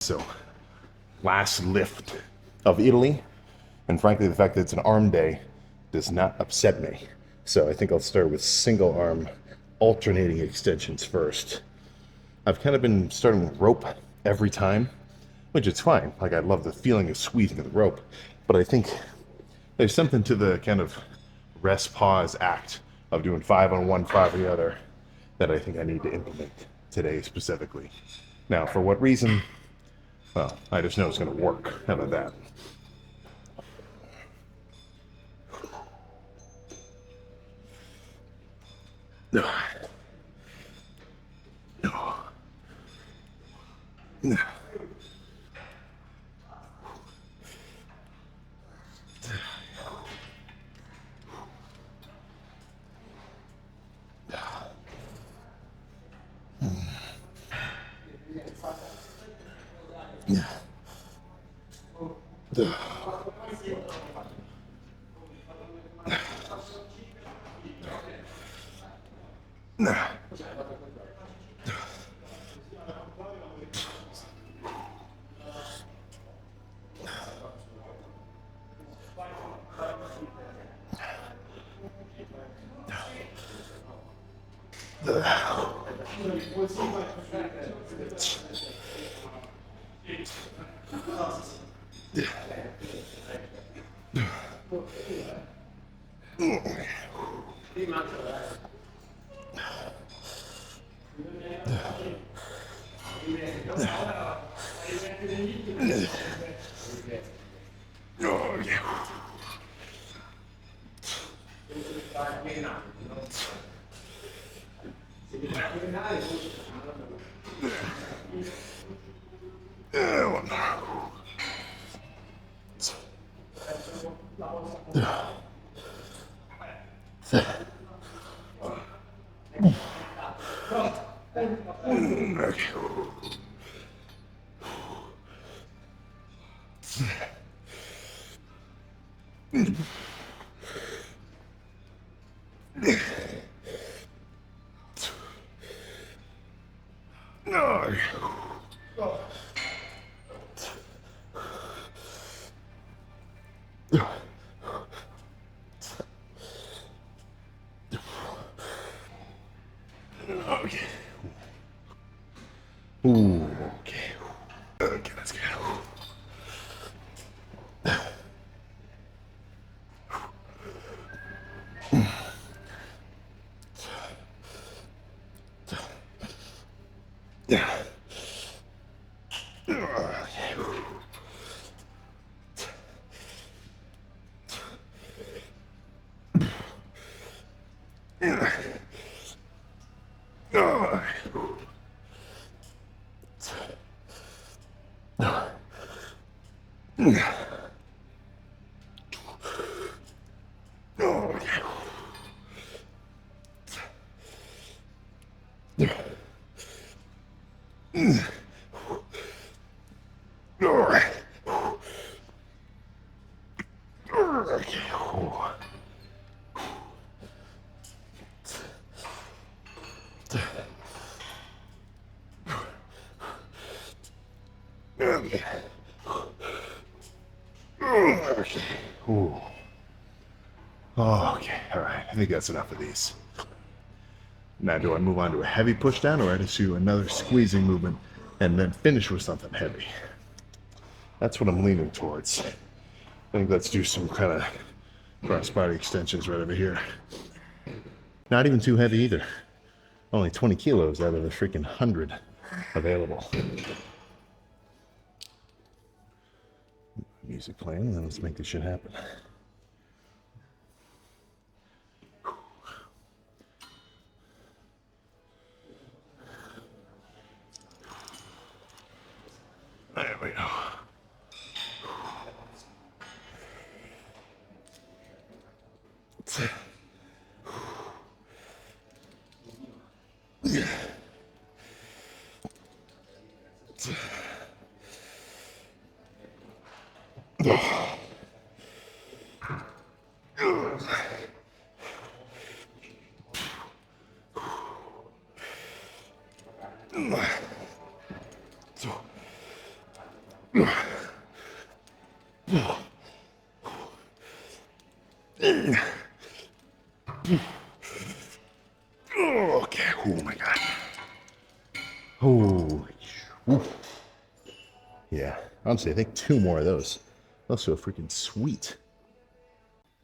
So, last lift of Italy, and frankly, the fact that it's an arm day does not upset me. So I think I'll start with single arm alternating extensions first. I've kind of been starting with rope every time, which is fine. Like, I love the feeling of squeezing the rope, but I think there's something to the kind of rest pause act of doing 5 on one, 5 on the other that I think I need to implement today specifically. Now, for what reason? Well, I just know it's going to work. How about that? No. No. No. Okay. Ooh, okay. Okay, let's go. Yeah. Ooh. Oh, okay, all right. I think that's enough of these. Now, do I move on to a heavy push down, or I just do another squeezing movement and then finish with something heavy? That's what I'm leaning towards. I think let's do some kind of cross-body extensions right over here. Not even too heavy either. Only 20 kilos out of the freaking 100 available. Music playing, then let's make this shit happen. There we go. Okay. Oh my God. Oh. Yeah. Honestly, I think 2 more of those. Those feel freaking sweet.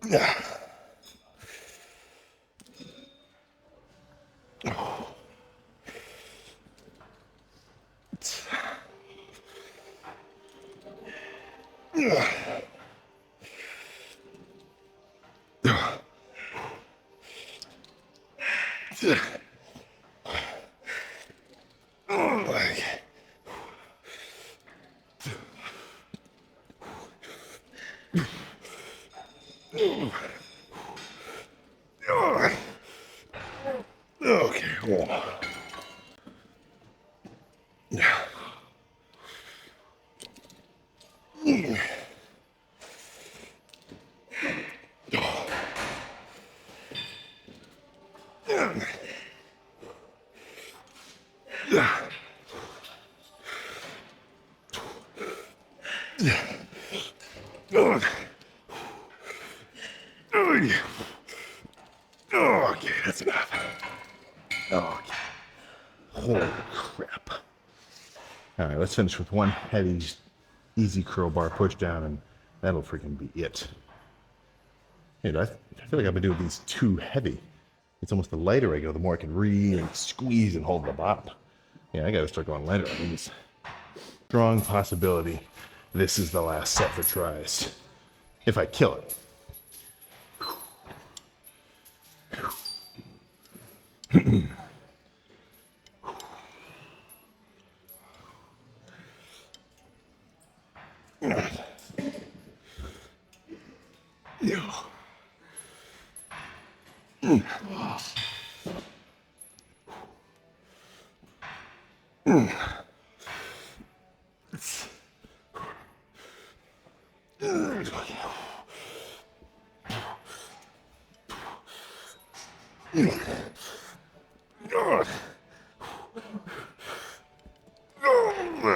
Okay. Oh. Okay, that's enough. Okay. Holy crap. All right, let's finish with one heavy, easy curl bar push down, and that'll freaking be it. Dude, I feel like I've been doing these too heavy. It's almost the lighter I go, the more I can really squeeze and hold the bottom. Yeah, I gotta start going lighter on these. Strong possibility this is the last set for tries. If I kill it.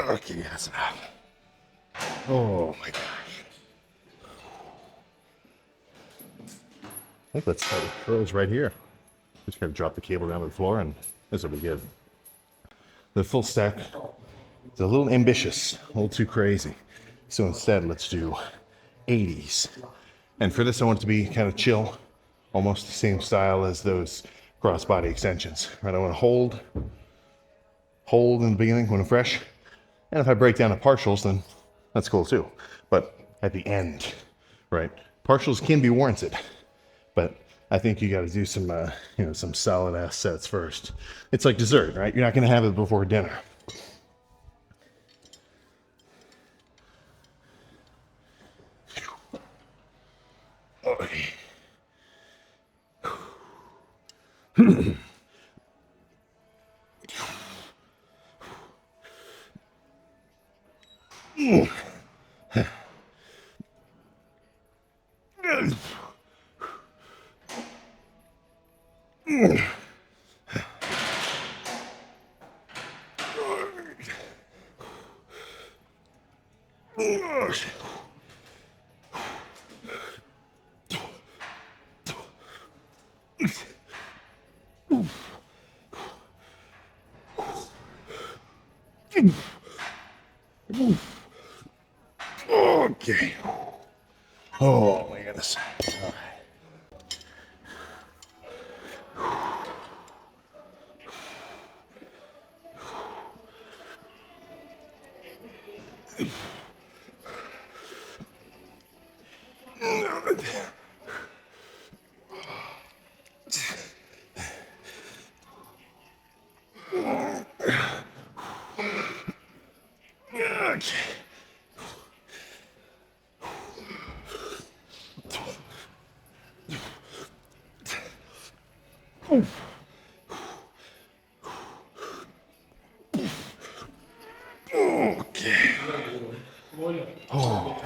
Okay, that's enough. Oh my gosh. I think let's start with curls right here. Just gotta drop the cable down to the floor and this will be good. The full stack is a little ambitious, a little too crazy. So instead, let's do 80s. And for this, I want it to be kind of chill, almost the same style as those crossbody extensions. Right, I want to hold in the beginning when I'm fresh. And if I break down to partials, then that's cool too. But at the end, right, partials can be warranted. But I think you got to do some, some solid ass sets first. It's like dessert, right? You're not going to have it before dinner. Okay. Okay. Oh my goodness. All right. Okay. Okay. Oh.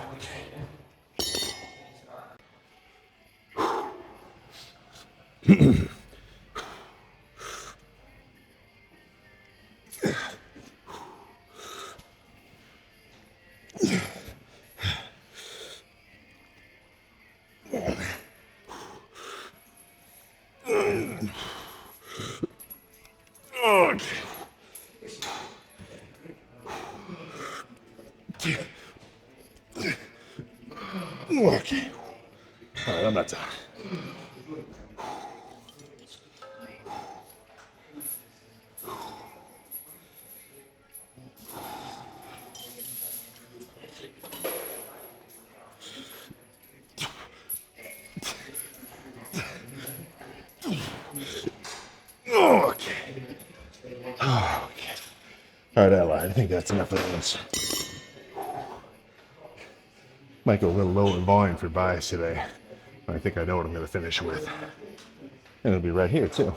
Okay. All right, I'm not done. Okay. Okay. All right, I lied. I think that's enough of this. Might go a little lower volume for bias today. I think I know what I'm going to finish with. And it'll be right here, too.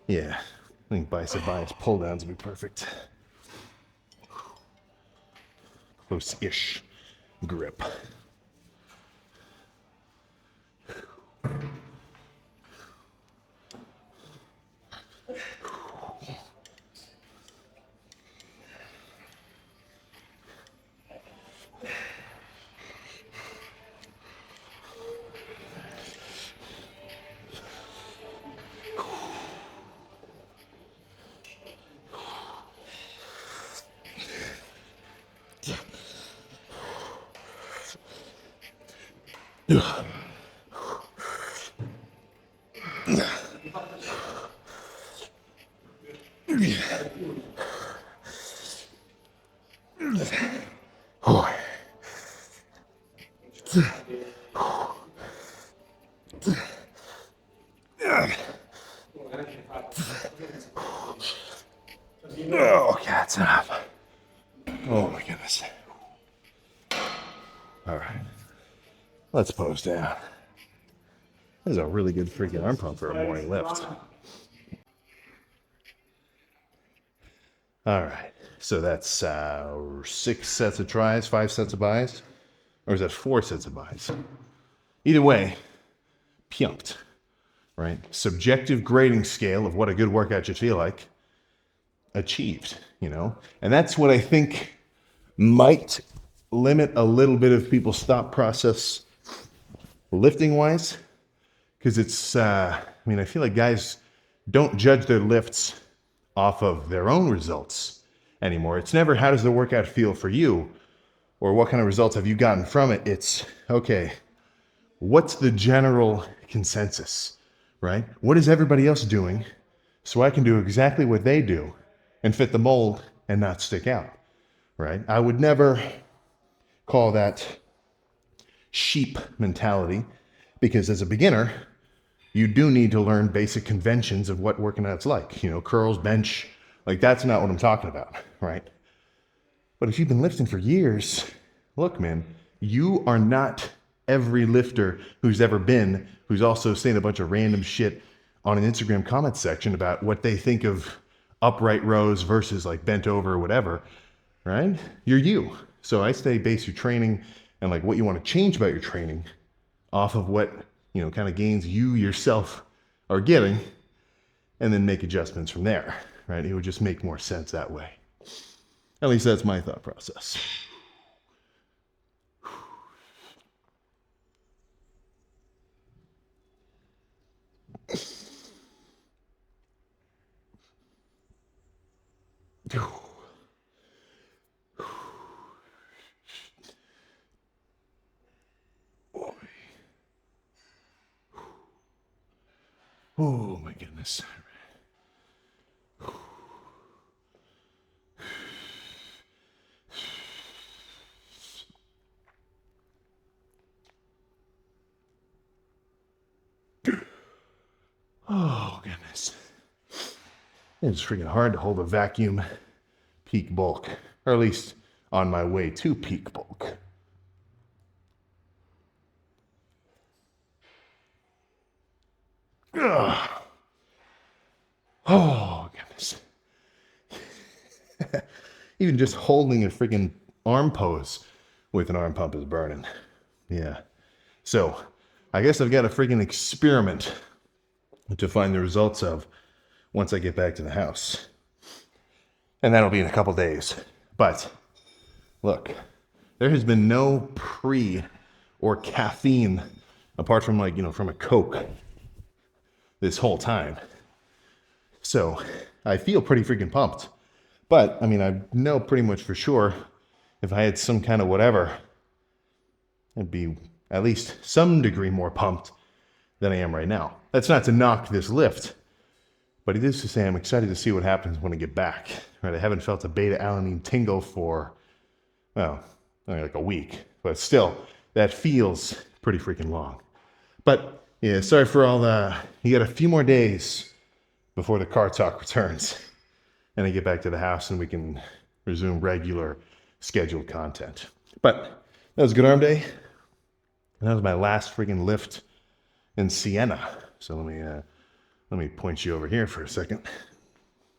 Yeah, I think bicep bias pull downs will be perfect. Close-ish grip. Oh, that's enough. Oh my goodness. All right, let's pose down. This is a really good freaking arm pump for a morning lift. All right, so that's 6 sets of tries, 5 sets of buys, or is that 4 sets of buys? Either way, pumped, right? Subjective grading scale of what a good workout should feel like, achieved, you know? And that's what I think might limit a little bit of people's thought process lifting wise, because it's, I feel like guys don't judge their lifts off of their own results anymore. It's never, how does the workout feel for you? Or what kind of results have you gotten from it? It's, okay, what's the general consensus, right? What is everybody else doing so I can do exactly what they do and fit the mold and not stick out, right? I would never call that sheep mentality, because as a beginner, you do need to learn basic conventions of what working out's like. You know, curls, bench, like that's not what I'm talking about, right? But if you've been lifting for years, look, man, you are not every lifter who's ever been, who's also saying a bunch of random shit on an Instagram comment section about what they think of upright rows versus like bent over or whatever, right? You're you. So I say base your training and like what you want to change about your training off of what, you know, kind of gains you yourself are getting, and then make adjustments from there, right? It would just make more sense that way. At least that's my thought process. Oh my goodness. Oh goodness. It's freaking hard to hold a vacuum peak bulk, or at least on my way to peak bulk. Ugh. Oh goodness. Even just holding a freaking arm pose with an arm pump is burning. Yeah. So I guess I've got a freaking experiment to find the results of once I get back to the house. And that'll be in a couple days. But look, there has been no pre or caffeine apart from like, you know, from a Coke this whole time. So I feel pretty freaking pumped. But I mean, I know pretty much for sure if I had some kind of whatever, I'd be at least some degree more pumped than I am right now. That's not to knock this lift, but it is to say I'm excited to see what happens when I get back. Right? I haven't felt a beta alanine tingle for, well, only like a week, but still, that feels pretty freaking long. But yeah, sorry for all the, you got a few more days before the car talk returns and I get back to the house and we can resume regular scheduled content. But that was a good arm day. And that was my last freaking lift in Siena. So let me point you over here for a second.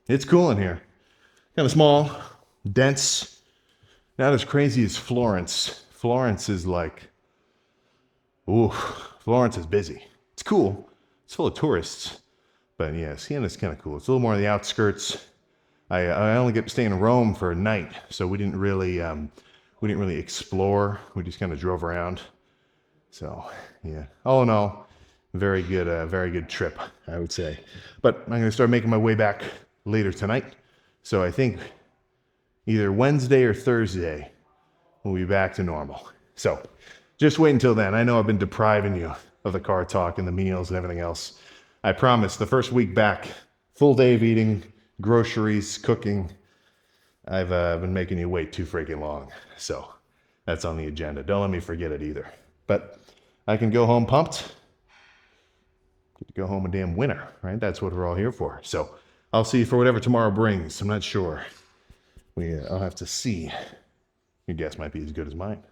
It's cool in here. Kind of small, dense, not as crazy as Florence. Florence is like, ooh, Florence is busy. It's cool. It's full of tourists. But yeah, Siena's kind of cool. It's a little more on the outskirts. I only get to stay in Rome for a night, so we didn't really explore. We just kind of drove around. So yeah, all in all, very good trip, I would say. But I'm going to start making my way back later tonight. So I think either Wednesday or Thursday, we'll be back to normal. So just wait until then. I know I've been depriving you of the car talk and the meals and everything else. I promise the first week back, full day of eating, groceries, cooking. I've been making you wait too freaking long. So that's on the agenda. Don't let me forget it either. But I can go home pumped. Get to go home a damn winner, right? That's what we're all here for. So I'll see you for whatever tomorrow brings. I'm not sure. I'll have to see. Your guess might be as good as mine.